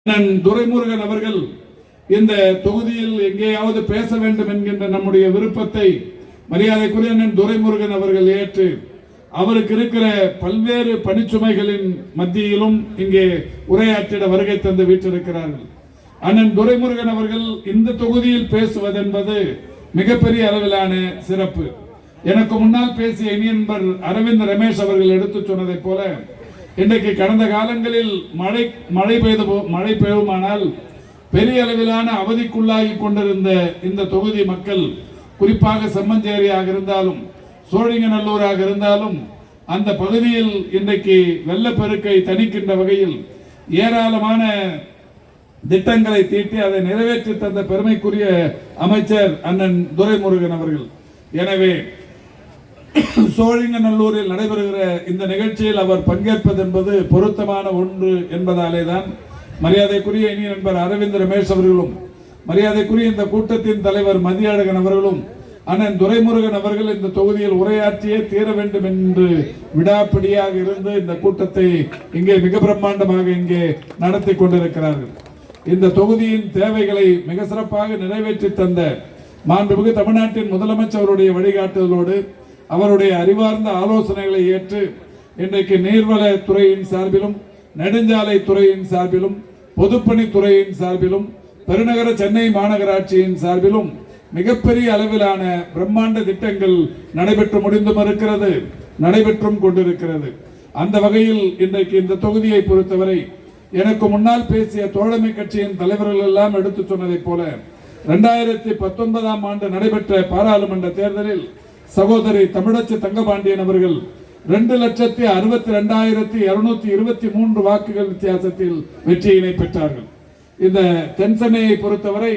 துரைமுருகன் அவர்கள் இந்த தொகுதியில் எங்கேயாவது பேச வேண்டும் என்கின்ற நம்முடைய விருப்பத்தை மரியாதைக்குரிய அண்ணன் துரைமுருகன் அவர்கள் ஏற்று அவருக்கு இருக்கிற பல்வேறு பணிச்சுமைகளின் மத்தியிலும் இங்கே உரையாற்றிட வருகை தந்து வீற்றிருக்கிறார்கள். அண்ணன் துரைமுருகன் அவர்கள் இந்த தொகுதியில் பேசுவது என்பது மிகப்பெரிய அளவிலான சிறப்பு. எனக்கு முன்னால் பேசிய இனியன்பர் அரவிந்த் ரமேஷ் அவர்கள் எடுத்து சொன்னதை போல இன்றைக்கு கடந்த காலங்களில் மழை பெய்யுமானால் பெரிய அளவிலான அவதிக்குள்ளாகி கொண்டிருந்த இந்த தொகுதி மக்கள், குறிப்பாக செம்மஞ்சேரியாக இருந்தாலும் சோழிங்கநல்லூராக இருந்தாலும் அந்த பகுதியில் இன்றைக்கு வெள்ளப்பெருக்கை தணிக்கின்ற வகையில் ஏராளமான திட்டங்களை தீட்டி அதை நிறைவேற்றி தந்த பெருமைக்குரிய அமைச்சர் அண்ணன் துரைமுருகன் அவர்கள். எனவே சோழிங்கநல்லூரில் நடைபெறுகிற இந்த நிகழ்ச்சியில் அவர் பங்கேற்பது என்பது பொருத்தமான ஒன்று என்பதாலே தான் மரியாதைக்குரிய இனி நண்பர் அரவிந்த் ரமேஷ் அவர்களும் மரியாதைக்குரிய இந்த கூட்டத்தின் தலைவர் மதியழகன் அவர்களும் அண்ணன் துரைமுருகன் அவர்கள் இந்த தொகுதியில் உரையாற்றியே தீர வேண்டும் என்று விடாப்பிடியாக இருந்து இந்த கூட்டத்தை இங்கே மிக பிரம்மாண்டமாக இங்கே நடத்தி கொண்டிருக்கிறார்கள். இந்த தொகுதியின் தேவைகளை மிக சிறப்பாக நிறைவேற்றி தந்த மாண்புமிகு தமிழ்நாட்டின் முதலமைச்சருடைய வழிகாட்டுதலோடு அவருடைய அறிவார்ந்த ஆலோசனைகளை ஏற்று இன்றைக்கு நீர்வளத்துறையின் சார்பிலும் நெடுஞ்சாலை துறையின் சார்பிலும் பொதுப்பணித்துறையின் சார்பிலும் பெருநகர சென்னை மாநகராட்சியின் சார்பிலும் மிகப்பெரிய அளவிலான பிரம்மாண்ட திட்டங்கள் நடைபெற்று முடிந்தும் இருக்கிறது, நடைபெற்றும் கொண்டிருக்கிறது. அந்த வகையில் இன்றைக்கு இந்த தொகுதியை பொறுத்தவரை எனக்கு முன்னால் பேசிய தோழமை கட்சியின் தலைவர்கள் எல்லாம் எடுத்து சொன்னதை போல 2019ஆம் ஆண்டு நடைபெற்ற பாராளுமன்ற தேர்தலில் சகோதரி தமிழச்சி தங்கபாண்டியன் அவர்கள் 2,62,223 வாக்குகள் வித்தியாசத்தில் வெற்றியினை பெற்றார்கள். இந்த தென்சென்னையை பொறுத்தவரை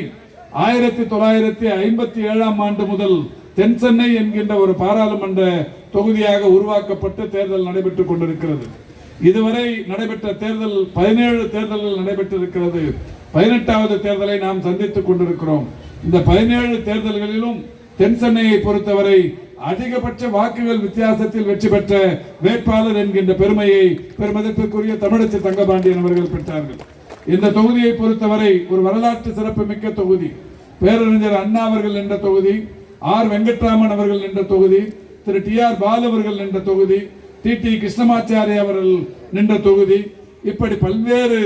1957ஆம் ஆண்டு முதல் தென்சென்னை என்கின்ற ஒரு பாராளுமன்ற தொகுதியாக உருவாக்கப்பட்டு தேர்தல் நடைபெற்றுக் கொண்டிருக்கிறது. இதுவரை நடைபெற்ற தேர்தல் 17 தேர்தல்கள் நடைபெற்றிருக்கிறது. 18வது தேர்தலை நாம் சந்தித்துக் கொண்டிருக்கிறோம். இந்த 17 தேர்தல்களிலும் தென்சென்னையை பொறுத்தவரை அதிகபட்ச வாக்குகள் வித்தியாசத்தில் வெற்றி பெற்ற வேட்பாளர் என்கின்ற பெருமையை பெருமதிப்பிற்குரிய தமிழச்சி தங்கபாண்டியன் அவர்கள் பெற்றார்கள். இந்த தொகுதியை பொறுத்தவரை ஒரு வரலாற்று சிறப்பு மிக்க தொகுதி. பேரறிஞர் அண்ணா அவர்கள் என்ற தொகுதி, ஆர் வெங்கட்ராமன் அவர்கள் என்ற தொகுதி, திரு டி.ஆர். பாலு அவர்கள் என்ற தொகுதி, டி.டி. கிருஷ்ணமாச்சாரி அவர்கள் நின்ற தொகுதி, இப்படி பல்வேறு